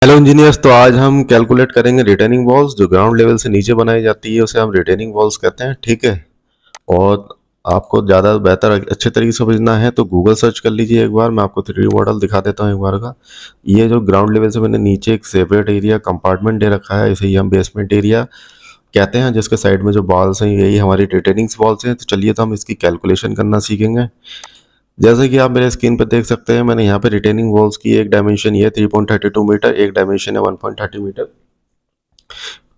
Hello engineers. तो आज हम कैलकुलेट करेंगे रिटेनिंग वॉल्स जो ग्राउंड लेवल से नीचे बनाई जाती है, उसे हम रिटेनिंग वॉल्स कहते हैं। ठीक है। और आपको ज़्यादा बेहतर अच्छे तरीके से समझना है तो गूगल सर्च कर लीजिए एक बार। मैं आपको 3D मॉडल दिखा देता हूँ एक बार का। ये जो ग्राउंड लेवल से मैंने नीचे एक सेपरेट एरिया कंपार्टमेंट दे रखा है, इसे ही हम बेसमेंट एरिया कहते हैं, जिसके साइड में जो बॉल्स हैं यही हमारी रिटेनिंग वॉल्स हैं। तो चलिए तो हम इसकी कैलकुलेशन करना सीखेंगे। जैसे कि आप मेरे स्क्रीन पर देख सकते हैं, मैंने यहाँ पे रिटेनिंग वॉल्स की एक डायमेंशन ये 3.32 मीटर, एक डायमेंशन है 1.30 मीटर।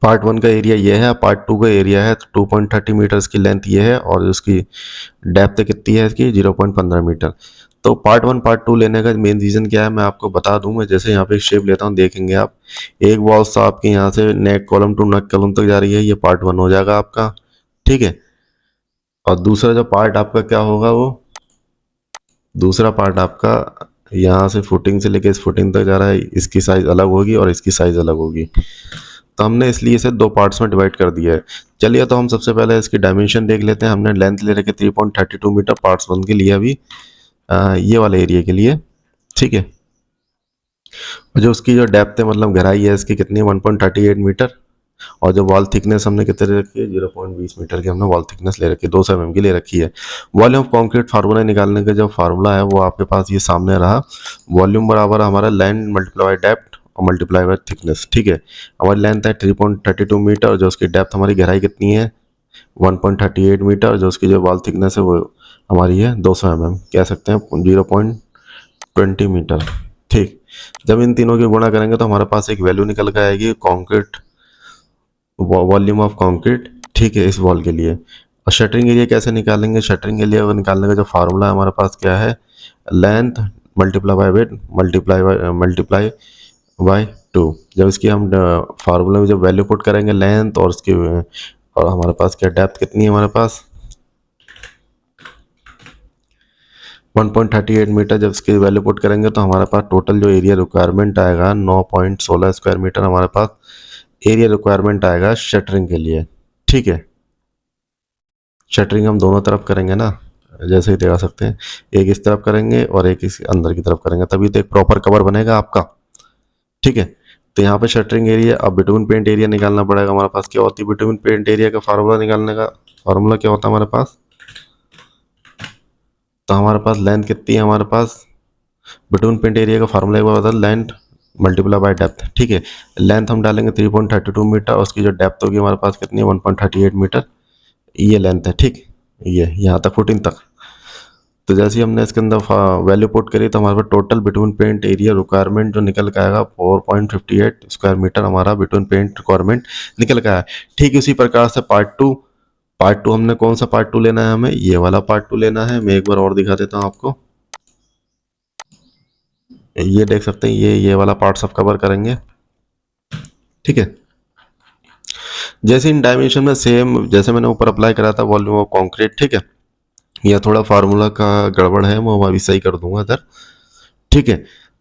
पार्ट वन का एरिया ये है, पार्ट टू का एरिया है 2.30 मीटर्स की लेंथ ये है, और उसकी डेप्थ कितनी है इसकी 0.15 मीटर। तो पार्ट वन पार्ट टू लेने का मेन रीज़न क्या है मैं आपको बता दूं। मैं जैसे यहाँ पे एक शेप लेता हूँ, देखेंगे आप। एक वॉल्स तो आपके यहाँ से नेक कॉलम टू नेक कॉलम तक जा रही है, ये पार्ट वन हो जाएगा आपका। ठीक है। और दूसरा जो पार्ट आपका क्या होगा, वो दूसरा पार्ट आपका यहाँ से फुटिंग से लेके इस फुटिंग तक जा रहा है, इसकी साइज़ अलग होगी और इसकी साइज़ अलग होगी। तो हमने इसलिए इसे दो पार्ट्स में डिवाइड कर दिया है। चलिए तो हम सबसे पहले इसकी डायमेंशन देख लेते हैं। हमने लेंथ ले रखी 3.32 मीटर पार्ट्स वन के लिए अभी, ये वाले एरिया के लिए। ठीक है। और जो उसकी जो डेप्थ है मतलब गहराई है इसकी कितनी है 1.38 मीटर। और जो वॉल थिकनेस हमने कितने रखी है 0.20 मीटर की हमने वॉल थिकनेस ले रखी है, 200 mm की ले रखी है। वॉल्यूम ऑफ कॉन्क्रीट फार्मूला निकालने का जो फार्मूला है वो आपके पास ये सामने रहा। वॉल्यूम बराबर हमारा लेंथ मल्टीप्लाई डेप्थ और मल्टीप्लाई बाय थिकनेस। ठीक है। हमारी लेंथ है 3.32 मीटर, जो उसकी डेप्थ हमारी गहराई कितनी है 1.38 मीटर, जो उसकी जो वॉल थिकनेस है वो हमारी है 200 mm, कह सकते हैं 0.20 मीटर। ठीक। जब इन तीनों की गुणा करेंगे तो हमारे पास एक वैल्यू निकल कर आएगी कॉन्क्रीट वॉल्यूम ऑफ कंक्रीट। ठीक है, इस वॉल के लिए। और शटरिंग एरिया कैसे निकालेंगे? शटरिंग एरिया निकालने का जो फार्मूला है हमारे पास क्या है, length multiply by width multiply by 2। जब इसकी हम फार्मूला में जब वैल्यू पुट करेंगे लेंथ और उसकी, और हमारे पास क्या डेप्थ कितनी है हमारे पास 1.38 मीटर, जब इसकी वैल्यू पुट करेंगे तो हमारे पास टोटल जो एरिया रिक्वायरमेंट आएगा 9.16 स्क्वायर मीटर हमारे पास एरिया रिक्वायरमेंट आएगा शटरिंग के लिए। ठीक है। शटरिंग हम दोनों तरफ करेंगे ना, जैसे ही दिखा सकते हैं, एक इस तरफ करेंगे और एक इस अंदर की तरफ करेंगे, तभी तो एक प्रॉपर कवर बनेगा आपका। ठीक है। तो यहाँ पे शटरिंग एरिया, अब बिटवीन पेंट एरिया निकालना पड़ेगा हमारे पास। क्या होती है बिटवीन पेंट एरिया का फार्मूला निकालने का? फार्मूला क्या होता है हमारे पास? तो हमारे पास लेंथ कितनी है हमारे पास, बिटवीन पेंट एरिया का फार्मूला एक बार बता, लेंथ मल्टीप्लाई बाय डेप्थ। ठीक है। लेंथ हम डालेंगे 3.32 मीटर, और उसकी जो डेप्थ होगी हमारे पास कितनी है 1.38 मीटर। ये लेंथ है। ठीक। ये यहाँ तक फुटिंग तक। तो जैसे ही हमने इसके अंदर वैल्यू पुट करी तो हमारे पास total between paint area requirement जो निकल के आएगा 4.58 स्क्वायर मीटर हमारा बिटवीन पेंट रिक्वायरमेंट निकल के आया। ठीक इसी प्रकार से पार्ट टू हमने कौन सा पार्ट टू लेना है? हमें ये वाला पार्ट टू लेना है। मैं एक बार और दिखा देता हूँ आपको। ये देख सकते हैं, ये वाला पार्ट सब कवर करेंगे। ठीक है। जैसे इन डायमेंशन में सेम जैसे मैंने ऊपर अप्लाई करा था वॉल्यूम ऑफ कॉन्क्रीट। ठीक है। यह थोड़ा फार्मूला का गड़बड़ है, वो अभी सही कर दूंगा इधर। ठीक है।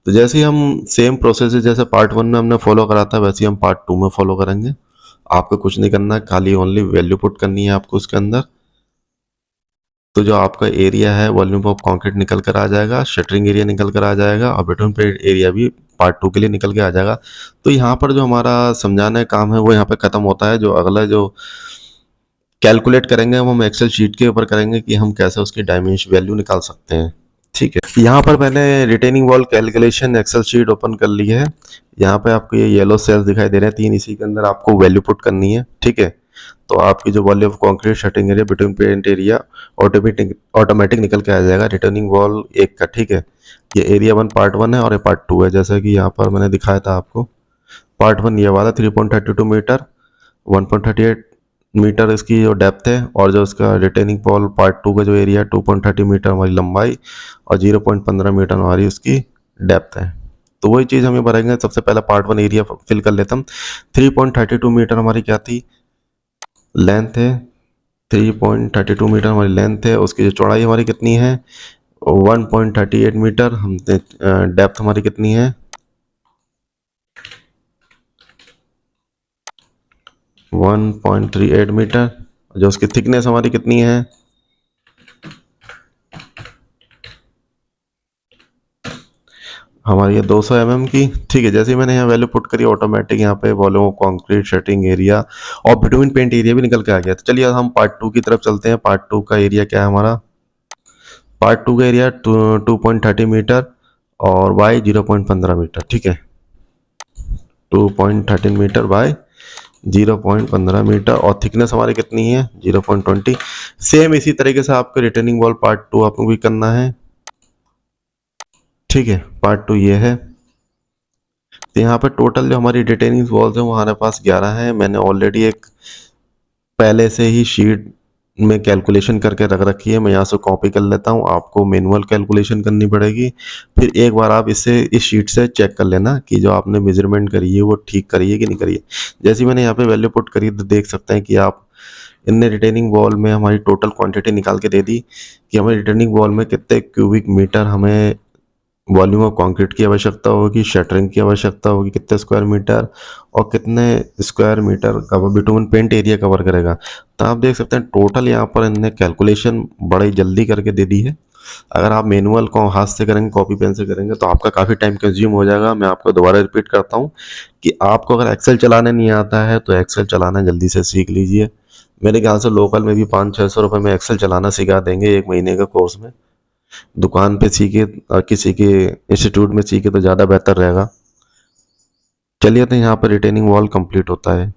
तो जैसे ही हम सेम प्रोसेस है जैसे पार्ट वन में हमने फॉलो करा था, वैसे ही हम पार्ट टू में फॉलो करेंगे। आपको कुछ नहीं करना है, खाली ओनली वैल्यू पुट करनी है आपको उसके अंदर। तो जो आपका एरिया है वॉल्यूम ऑफ कंक्रीट निकल कर आ जाएगा, शटरिंग एरिया निकल कर आ जाएगा, और बेटन पे एरिया भी पार्ट टू के लिए निकल के आ जाएगा। तो यहाँ पर जो हमारा समझाने का काम है वो यहाँ पे खत्म होता है। जो अगला जो कैलकुलेट करेंगे वो हम एक्सेल शीट के ऊपर करेंगे कि हम कैसे उसकी डायमेंशन वैल्यू निकाल सकते हैं। ठीक है। यहाँ पर मैंने retaining wall calculation excel sheet open कर ली है। यहाँ पे आपको ये येलो सेल्स दिखाई दे रहे हैं तीन, इसी के अंदर आपको वैल्यू पुट करनी है। ठीक है। तो आपकी जो volume of concrete shuttering area between paint area automatic निकल के आ जाएगा रिटर्निंग वॉल एक का। ठीक है। ये एरिया वन पार्ट वन है और ये पार्ट टू है, जैसा कि यहाँ पर मैंने दिखाया था आपको। पार्ट वन ये वाला 3.32 मीटर, 1.38 मीटर इसकी जो डेप्थ है, और जो उसका रिटेनिंग वॉल पार्ट टू का जो एरिया 2.30 मीटर हमारी लंबाई और 0.15 मीटर हमारी उसकी डेप्थ है। तो वही चीज़ हमें भरेंगे। सबसे पहला पार्ट वन एरिया फिल कर लेता हम। 3.32 मीटर हमारी क्या थी, लेंथ है। 3.32 मीटर हमारी लेंथ है। उसकी जो चौड़ाई हमारी कितनी है 1.38 मीटर। हम डेप्थ हमारी कितनी है 1.38 मीटर। जो उसकी थिकनेस हमारी कितनी है हमारी ये 200 mm की, ठीक है। जैसे ही मैंने यहाँ वैल्यू पुट करी ऑटोमेटिक यहाँ पे वॉल्यूम कंक्रीट शटरिंग एरिया और बिटवीन पेंट एरिया भी निकल के आ गया। तो चलिए हम पार्ट 2 की तरफ चलते हैं। पार्ट 2 का एरिया क्या है हमारा? पार्ट 2 का एरिया 2.30 मीटर और बाई 0.15 मीटर, ठीक है। 2.13 मीटर बाय 0.15 मीटर और थिकनेस हमारी कितनी है? 0.20। सेम इसी तरीके से आपको रिटर्निंग वॉल पार्ट 2 आपको भी करना है, ठीक है। पार्ट 2 ये है। तो यहाँ पे टोटल जो हमारी रिटेनिंग वॉल्स है वो हमारे पास 11 है। मैंने ऑलरेडी एक पहले से ही शीट में कैलकुलेशन करके रख रखी है, मैं यहाँ से कॉपी कर लेता हूँ। आपको मैनुअल कैलकुलेशन करनी पड़ेगी। फिर एक बार आप इससे इस शीट से चेक कर लेना कि जो आपने मेजरमेंट करी है वो ठीक करी है कि नहीं करी है। जैसे मैंने यहाँ पे वैल्यू पुट करी तो देख सकते हैं कि आप इनने रिटेनिंग वॉल में हमारी टोटल क्वांटिटी निकाल के दे दी कि हमारी रिटेनिंग वॉल में कितने क्यूबिक मीटर हमें वॉल्यूम ऑफ कंक्रीट की आवश्यकता होगी, शटरिंग की आवश्यकता होगी कितने स्क्वायर मीटर और कितने square metre cover between paint area cover करेगा। तो आप देख सकते हैं टोटल यहाँ पर इन्होंने कैलकुलेशन बड़ी जल्दी करके दे दी है। अगर आप मैनुअल को हाथ से करेंगे, कॉपी पेन से करेंगे तो आपका काफ़ी टाइम कंज्यूम हो जाएगा। मैं आपको दोबारा रिपीट करता हूँ कि आपको अगर एक्सेल चलाने नहीं आता है तो एक्सेल चलाना जल्दी से सीख लीजिए। मेरे ख्याल से लोकल में भी 500-600 रुपये में एक्सेल चलाना सिखा देंगे 1 महीने का कोर्स में। दुकान पे सीखे और किसी के इंस्टीट्यूट में सीखे तो ज़्यादा बेहतर रहेगा। चलिए तो यहाँ पर रिटेनिंग वॉल कंप्लीट होता है।